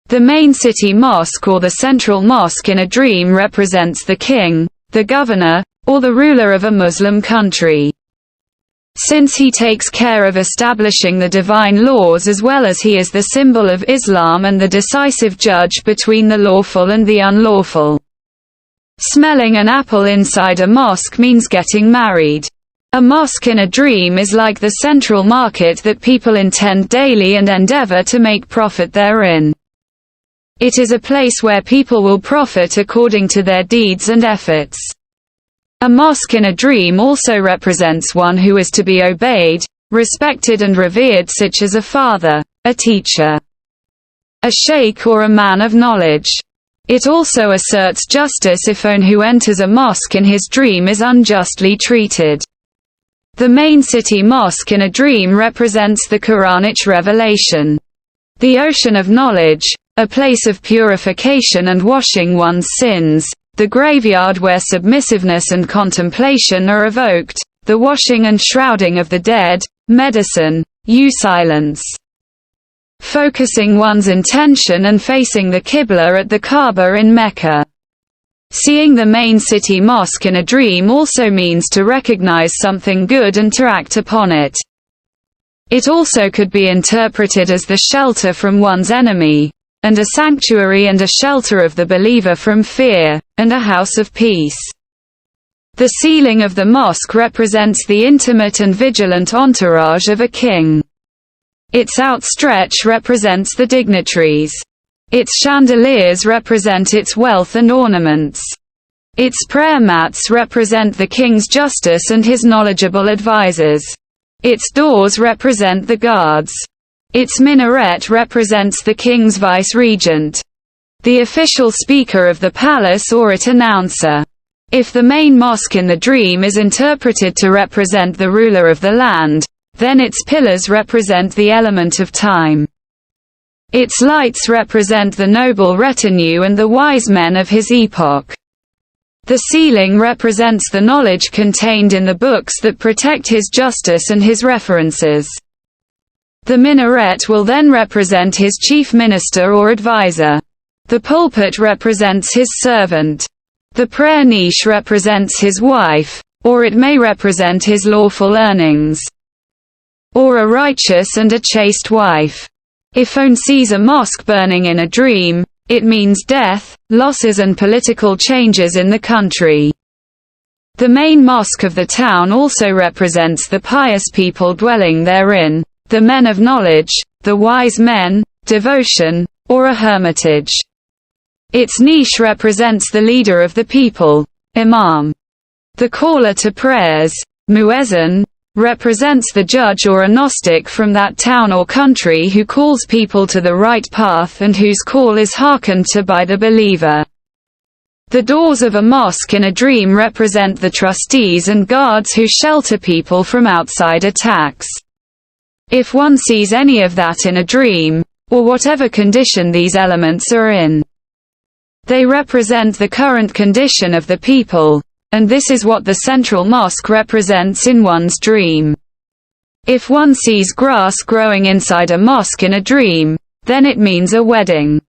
The main city mosque or the central mosque in a dream represents the king, the governor, or the ruler of a Muslim country. Since he takes care of establishing the divine laws as well as he is the symbol of Islam and the decisive judge between the lawful and the unlawful. Smelling an apple inside a mosque means getting married. A mosque in a dream is like the central market that people intend daily and endeavor to make profit therein. It is a place where people will profit according to their deeds and efforts. A mosque in a dream also represents one who is to be obeyed, respected and revered, such as a father, a teacher, a sheikh or a man of knowledge. It also asserts justice if one who enters a mosque in his dream is unjustly treated. The main city mosque in a dream represents the Quranic revelation, the ocean of knowledge, a place of purification and washing one's sins, the graveyard where submissiveness and contemplation are evoked, the washing and shrouding of the dead, medicine, silence. Focusing one's intention and facing the Qibla at the Kaaba in Mecca. Seeing the main city mosque in a dream also means to recognize something good and to act upon it. It also could be interpreted as the shelter from one's enemy, and a sanctuary and a shelter of the believer from fear, and a house of peace. The ceiling of the mosque represents the intimate and vigilant entourage of a king. Its outstretch represents the dignitaries. Its chandeliers represent its wealth and ornaments. Its prayer mats represent the king's justice and his knowledgeable advisors. Its doors represent the guards. Its minaret represents the king's vice-regent, the official speaker of the palace or its announcer. If the main mosque in the dream is interpreted to represent the ruler of the land, then its pillars represent the element of time. Its lights represent the noble retinue and the wise men of his epoch. The ceiling represents the knowledge contained in the books that protect his justice and his references. The minaret will then represent his chief minister or advisor. The pulpit represents his servant. The prayer niche represents his wife, or it may represent his lawful earnings, or a righteous and a chaste wife. If one sees a mosque burning in a dream, it means death, losses and political changes in the country. The main mosque of the town also represents the pious people dwelling therein, the men of knowledge, the wise men, devotion, or a hermitage. Its niche represents the leader of the people, imam. The caller to prayers, muezzin, represents the judge or a Gnostic from that town or country who calls people to the right path and whose call is hearkened to by the believer. The doors of a mosque in a dream represent the trustees and guards who shelter people from outside attacks. If one sees any of that in a dream, or whatever condition these elements are in, they represent the current condition of the people, and this is what the central mosque represents in one's dream. If one sees grass growing inside a mosque in a dream, then it means a wedding.